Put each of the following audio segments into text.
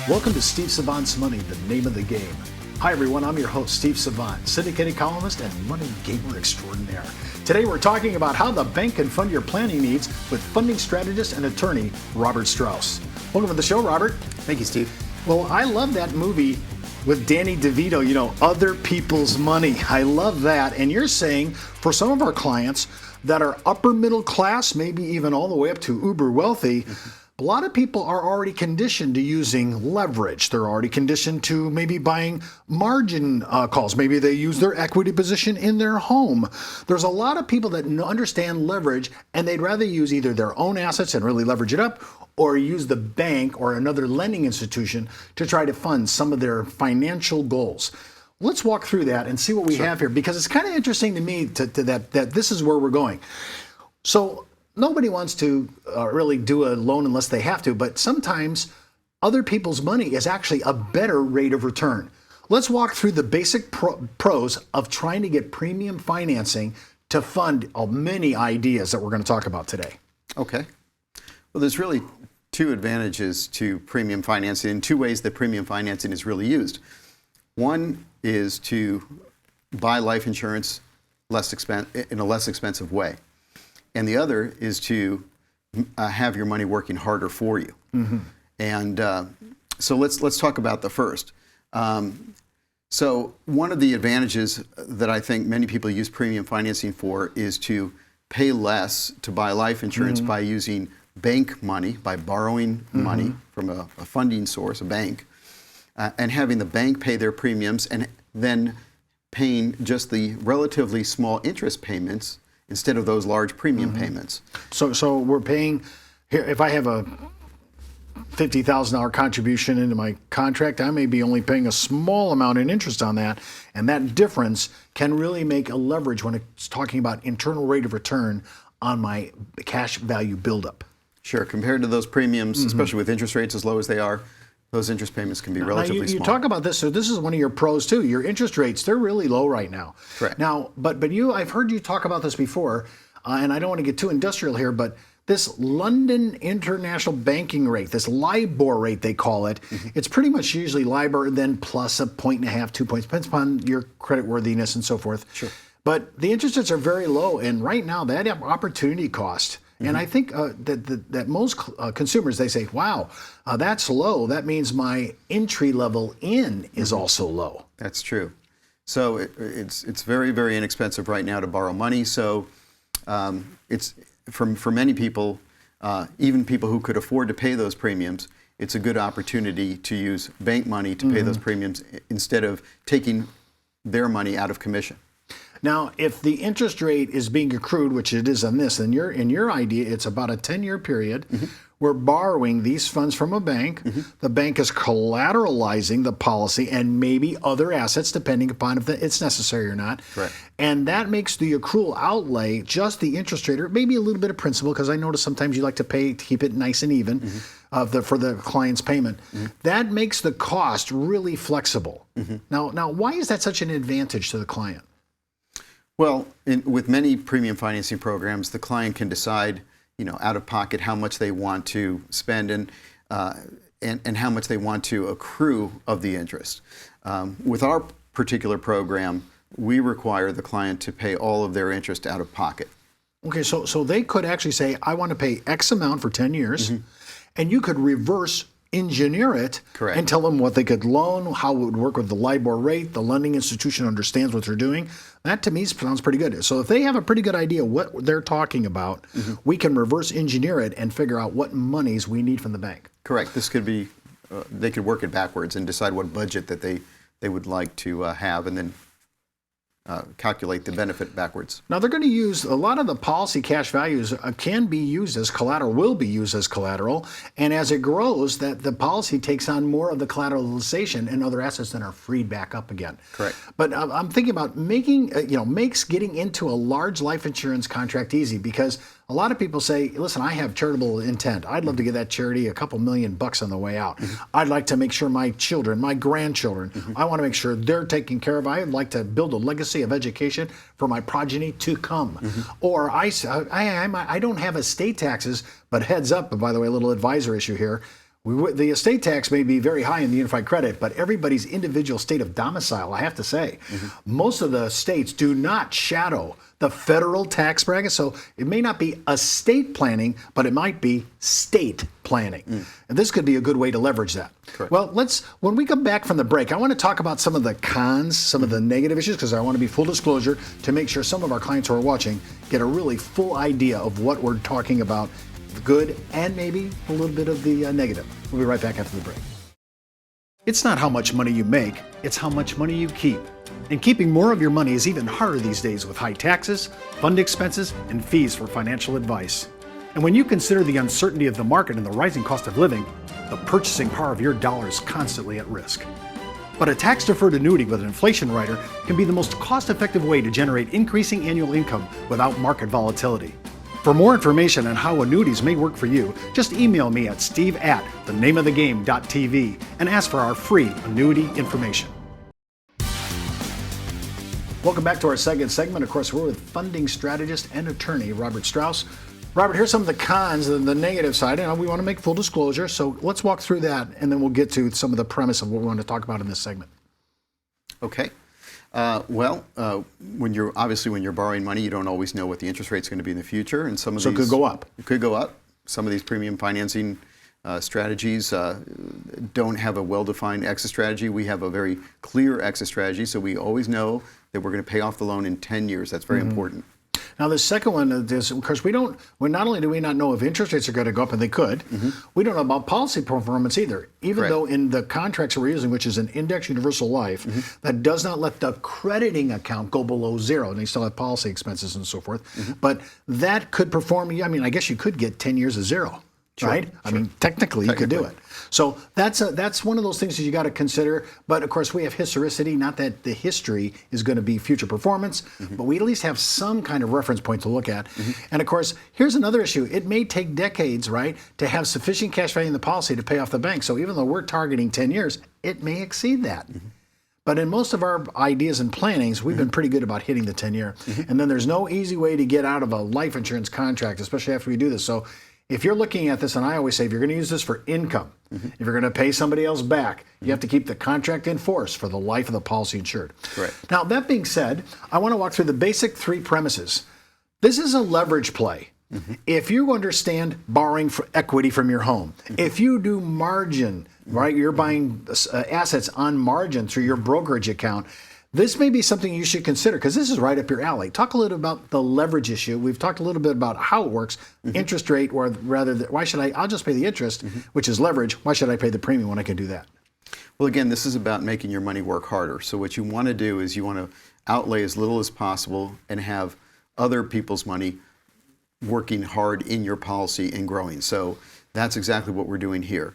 Welcome to Steve Savant's Money, the name of the game. Hi everyone, I'm your host, Steve Savant, syndicated columnist and money gamer extraordinaire. Today we're talking about how the bank can fund your planning needs with funding strategist and attorney, Robert Strauss. Welcome to the show, Robert. Thank you, Steve. Well, I love that movie with Danny DeVito, Other People's Money. I love that. And you're saying for some of our clients that are upper middle class, maybe even all the way up to uber wealthy, a lot of people are already conditioned to using leverage. They're already conditioned to maybe buying margin calls. Maybe they use their equity position in their home. There's a lot of people that understand leverage, and they'd rather use either their own assets and really leverage it up, or use the bank or another lending institution to try to fund some of their financial goals. Let's walk through that and see what we have here, because it's kind of interesting to me that this is where we're going. So nobody wants to really do a loan unless they have to, but sometimes other people's money is actually a better rate of return. Let's walk through the basic pros of trying to get premium financing to fund many ideas that we're going to talk about today. Okay. Well, there's really two advantages to premium financing and two ways that premium financing is really used. One is to buy life insurance in a less expensive way. And the other is to have your money working harder for you. Mm-hmm. And so let's talk about the first. So one of the advantages that I think many people use premium financing for is to pay less to buy life insurance by using bank money, by borrowing money from a funding source, a bank, and having the bank pay their premiums and then paying just the relatively small interest payments instead of those large premium payments. So we're paying, here, if I have a $50,000 contribution into my contract, I may be only paying a small amount in interest on that, and that difference can really make a leverage when it's talking about internal rate of return on my cash value buildup. Sure, compared to those premiums, especially with interest rates as low as they are, those interest payments can be relatively small. You talk about this, so this is one of your pros too. Your interest rates, they're really low right now. Correct. Now, but I've heard you talk about this before, and I don't want to get too industrial here, but this London International Banking Rate, this LIBOR rate they call it, it's pretty much usually LIBOR then plus 1.5, 2 points, depends upon your credit worthiness and so forth. Sure. But the interest rates are very low, and right now that opportunity cost. And I think that most consumers, they say, wow, that's low. That means my entry level in is also low. That's true. So it's very, very inexpensive right now to borrow money. So it's for many people, even people who could afford to pay those premiums, it's a good opportunity to use bank money to pay those premiums instead of taking their money out of commission. Now, if the interest rate is being accrued, which it is on this, in your idea, it's about a 10-year period. We're borrowing these funds from a bank. The bank is collateralizing the policy and maybe other assets, depending upon if it's necessary or not. Correct. And that makes the accrual outlay just the interest rate, or maybe a little bit of principal, because I notice sometimes you like to pay to keep it nice and even for the client's payment. That makes the cost really flexible. Now, why is that such an advantage to the client? Well, with many premium financing programs, the client can decide, out of pocket how much they want to spend and how much they want to accrue of the interest. With our particular program, we require the client to pay all of their interest out of pocket. Okay, so they could actually say, I want to pay X amount for 10 years, and you could reverse engineer it. Correct. And tell them what they could loan, how it would work with the LIBOR rate, the lending institution understands what they're doing. That to me sounds pretty good. So if they have a pretty good idea what they're talking about, we can reverse engineer it and figure out what monies we need from the bank. Correct. This could be, they could work it backwards and decide what budget that they would like to have, and then calculate the benefit backwards. Now they're going to use a lot of the policy cash values can be used as collateral, will be used as collateral, and as it grows, that the policy takes on more of the collateralization and other assets that are freed back up again. Correct. But I'm thinking about makes getting into a large life insurance contract easy, because a lot of people say, listen, I have charitable intent. I'd love to give that charity a couple $1,000,000 on the way out. I'd like to make sure my children, my grandchildren, I want to make sure they're taken care of. I'd like to build a legacy of education for my progeny to come. Or I don't have estate taxes, but heads up, by the way, a little advisor issue here. The estate tax may be very high in the unified credit, but everybody's individual state of domicile, I have to say, most of the states do not shadow the federal tax bracket. So it may not be estate planning, but it might be state planning. And this could be a good way to leverage that. Correct. Well, when we come back from the break, I want to talk about some of the cons, some of the negative issues, because I want to be full disclosure to make sure some of our clients who are watching get a really full idea of what we're talking about, the good and maybe a little bit of the negative. We'll be right back after the break. It's not how much money you make, it's how much money you keep. And keeping more of your money is even harder these days with high taxes, fund expenses, and fees for financial advice. And when you consider the uncertainty of the market and the rising cost of living, the purchasing power of your dollar is constantly at risk. But a tax-deferred annuity with an inflation rider can be the most cost-effective way to generate increasing annual income without market volatility. For more information on how annuities may work for you, just email me at steve@thenameofthegame.tv and ask for our free annuity information. Welcome back to our second segment. Of course, we're with funding strategist and attorney Robert Strauss. Robert, here's some of the cons and the negative side, and we want to make full disclosure, so let's walk through that, and then we'll get to some of the premise of what we want to talk about in this segment. Okay. When you're borrowing money, you don't always know what the interest rate is going to be in the future, and some of So these it could go up. It could go up. Some of these premium financing strategies don't have a well-defined exit strategy. We have a very clear exit strategy, so we always know that we're going to pay off the loan in 10 years. That's very important. Now, the second one is, of course, not only do we not know if interest rates are going to go up, and they could, we don't know about policy performance either. Even though in the contracts that we're using, which is an index universal life, that does not let the crediting account go below zero, and they still have policy expenses and so forth. But that could perform, I mean, I guess you could get 10 years of zero. Right? I mean, technically you could do it. So that's one of those things that you got to consider. But of course, we have historicity. Not that the history is going to be future performance, but we at least have some kind of reference point to look at. And of course, here's another issue. It may take decades, right, to have sufficient cash value in the policy to pay off the bank. So even though we're targeting 10 years, it may exceed that. But in most of our ideas and plannings, we've been pretty good about hitting the 10-year. And then there's no easy way to get out of a life insurance contract, especially after we do this. So if you're looking at this, and I always say, if you're going to use this for income, if you're going to pay somebody else back, you have to keep the contract in force for the life of the policy insured. Right. Now, that being said, I want to walk through the basic three premises. This is a leverage play. If you understand borrowing for equity from your home, if you do margin, right, you're buying assets on margin through your brokerage account, this may be something you should consider because this is right up your alley. Talk a little about the leverage issue. We've talked a little bit about how it works, interest rate, or rather, why should I'll just pay the interest, which is leverage. Why should I pay the premium when I can do that? Well, again, this is about making your money work harder. So what you want to do is you want to outlay as little as possible and have other people's money working hard in your policy and growing. So that's exactly what we're doing here.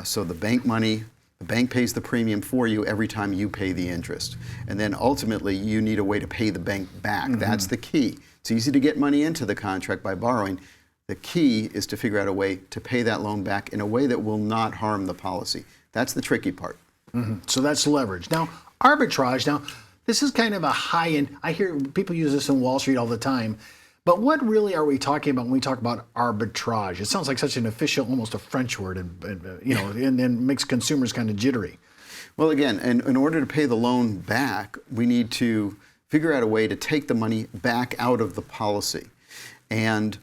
So the bank money, the bank pays the premium for you every time you pay the interest. And then ultimately, you need a way to pay the bank back. That's the key. It's easy to get money into the contract by borrowing. The key is to figure out a way to pay that loan back in a way that will not harm the policy. That's the tricky part. So that's leverage. Now, arbitrage. Now, this is kind of a high-end. I hear people use this in Wall Street all the time. But what really are we talking about when we talk about arbitrage? It sounds like such an official, almost a French word, and makes consumers kind of jittery. Well, again, in order to pay the loan back, we need to figure out a way to take the money back out of the policy. And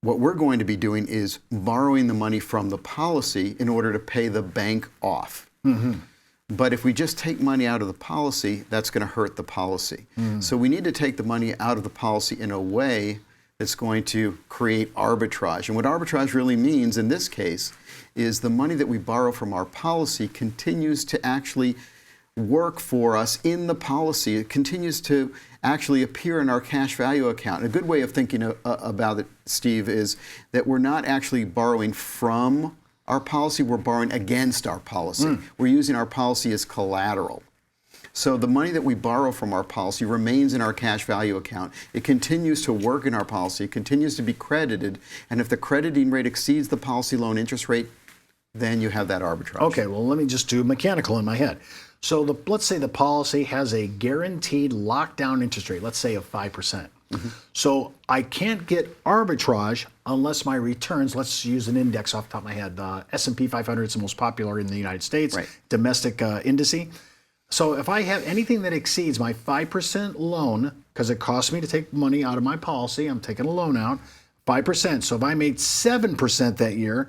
what we're going to be doing is borrowing the money from the policy in order to pay the bank off. But if we just take money out of the policy, that's going to hurt the policy. So we need to take the money out of the policy in a way that's going to create arbitrage. And what arbitrage really means in this case is the money that we borrow from our policy continues to actually work for us in the policy. It continues to actually appear in our cash value account. A good way of thinking about it, Steve, is that we're not actually borrowing from our policy, we're borrowing against our policy. We're using our policy as collateral. So the money that we borrow from our policy remains in our cash value account. It continues to work in our policy. It continues to be credited. And if the crediting rate exceeds the policy loan interest rate, then you have that arbitrage. Okay, well, let me just do mechanical in my head. So let's say the policy has a guaranteed lockdown interest rate, let's say of 5%. So I can't get arbitrage unless my returns, let's use an index off the top of my head, S&P 500 is the most popular in the United States, Right. domestic indice. So if I have anything that exceeds my 5% loan, because it costs me to take money out of my policy, I'm taking a loan out, 5%. So if I made 7% that year,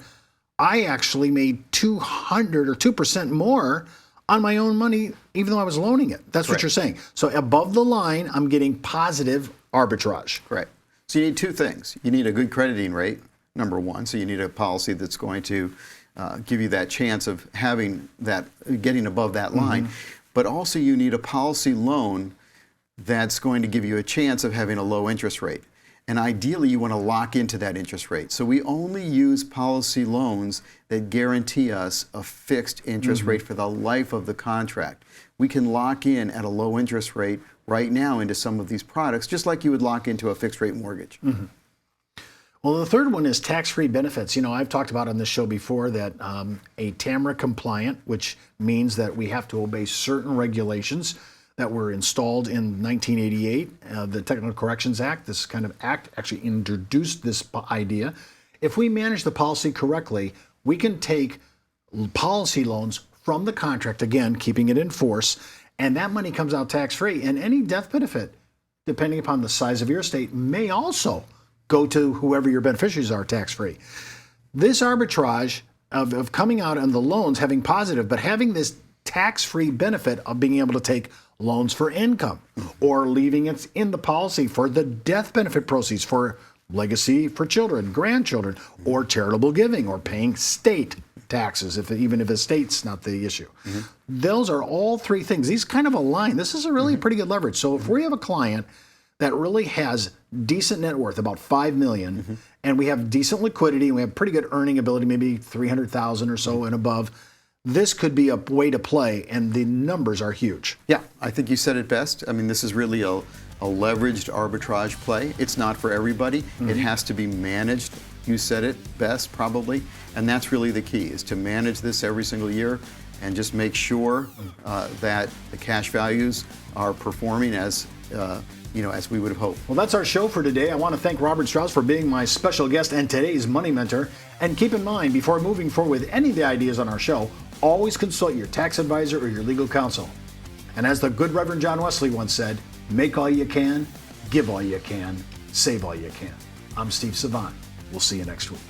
I actually made 200 or 2% more on my own money, even though I was loaning it. That's what Correct. you're saying. So above the line, I'm getting positive arbitrage. Correct. So you need two things. You need a good crediting rate, number one. So you need a policy that's going to give you that chance of having that, getting above that line. But also you need a policy loan that's going to give you a chance of having a low interest rate. And ideally, you want to lock into that interest rate. So we only use policy loans that guarantee us a fixed interest rate for the life of the contract. We can lock in at a low interest rate right now into some of these products, just like you would lock into a fixed rate mortgage. Well, the third one is tax-free benefits. You know, I've talked about on this show before that a TAMRA compliant, which means that we have to obey certain regulations that were installed in 1988, the Technical Corrections Act. This kind of act actually introduced this idea. If we manage the policy correctly, we can take policy loans from the contract, again, keeping it in force, and that money comes out tax-free. And any death benefit, depending upon the size of your estate, may also go to whoever your beneficiaries are tax-free. This arbitrage of coming out on the loans having positive, but having this tax-free benefit of being able to take loans for income or leaving it in the policy for the death benefit proceeds for legacy for children, grandchildren, or charitable giving or paying state taxes, even if estate's not the issue. Those are all three things. These kind of align. This is a really pretty good leverage. So if we have a client that really has decent net worth, about $5 million, and we have decent liquidity, and we have pretty good earning ability, maybe $300,000 or so and above, this could be a way to play, and the numbers are huge. Yeah, I think you said it best. I mean, this is really a leveraged arbitrage play. It's not for everybody. It has to be managed. You said it best, probably. And that's really the key, is to manage this every single year and just make sure that the cash values are performing as as we would have hoped. Well, that's our show for today. I want to thank Robert Strauss for being my special guest and today's money mentor. And keep in mind, before moving forward with any of the ideas on our show, always consult your tax advisor or your legal counsel. And as the good Reverend John Wesley once said, make all you can, give all you can, save all you can. I'm Steve Savant. We'll see you next week.